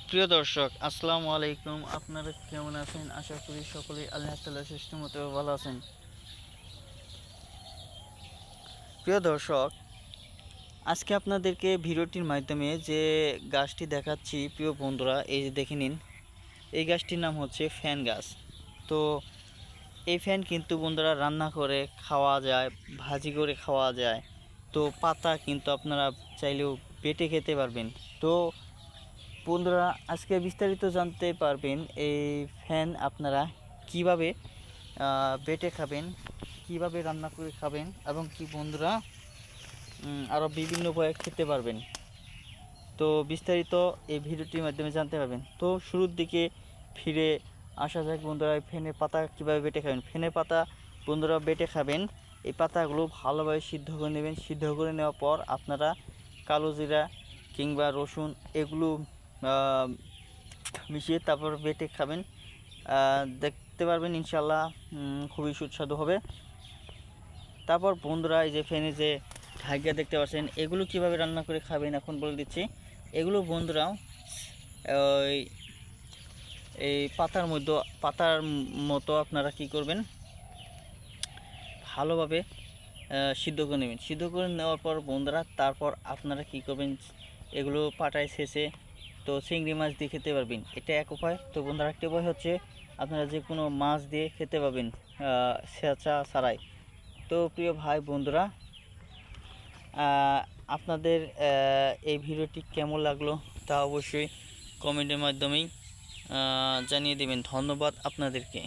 প্রিয় দর্শক, আসসালামু আলাইকুম। আপনারা কেমন আছেন? আশা করি সকলেই আল্লাহ তাআলার সৃষ্টি মতো ভালো আছেন। প্রিয় দর্শক, আজকে আপনাদেরকে ভিডিওটির মাধ্যমে যে গাছটি দেখাচ্ছি প্রিয় বন্ধুরা, এই যে দেখে নিন। এই গাছটির নাম হচ্ছে ফ্যান গাছ। তো এই ফ্যান কিন্তু বন্ধুরা রান্না করে খাওয়া যায়, ভাজি করে খাওয়া যায়। তো পাতা কিন্তু আপনারা চাইলেও বেটে খেতে পারবেন। তো বন্ধুরা, আজকে বিস্তারিত জানতে পারবেন এই ফ্যান আপনারা কিভাবে বেটে খাবেন, কিভাবে রান্না করে খাবেন, এবং কি বন্ধুরা আরও বিভিন্ন উপায়ে খেতে পারবেন। তো বিস্তারিত এই ভিডিওটির মাধ্যমে জানতে পারবেন। তো শুরুর দিকে ফিরে আসা যাক বন্ধুরা, ফ্যানের পাতা কীভাবে বেটে খাবেন। ফ্যানের পাতা বন্ধুরা বেটে খাবেন। এই পাতাগুলো ভালোভাবে সিদ্ধ করে নেবেন। সিদ্ধ করে নেওয়ার পর আপনারা কালো জিরা কিংবা রসুন এগুলো মিশিয়ে তারপর বেটে খাবেন। দেখতে পারবেন ইনশাল্লাহ খুবই সুস্বাদু হবে। তারপর বন্ধুরা, এই যে ফ্যানে যে ঢাকিয়া দেখতে পাচ্ছেন, এগুলো কিভাবে রান্না করে খাবেন এখন বলে দিচ্ছি। এগুলো বন্ধুরা ওই এই পাতার মতো আপনারা কি করবেন, ভালোভাবে সিদ্ধ করে নেবেন। সিদ্ধ করে নেওয়ার পর বন্ধুরা তারপর আপনারা কি করবেন, এগুলো পাটায় ছেঁচে তো চিংড়ি মাছ দিয়ে খেতে পারবেন। এটা এক উপায়। তো বন্ধুরা একটা উপায় হচ্ছে আপনারা যে কোনো মাছ দিয়ে খেতে পারবেন ছেঁচা ছাড়াই। তো প্রিয় ভাই বন্ধুরা, আপনাদের এই ভিডিওটি কেমন লাগলো তা অবশ্যই কমেন্টের মাধ্যমেই জানিয়ে দেবেন। ধন্যবাদ আপনাদেরকে।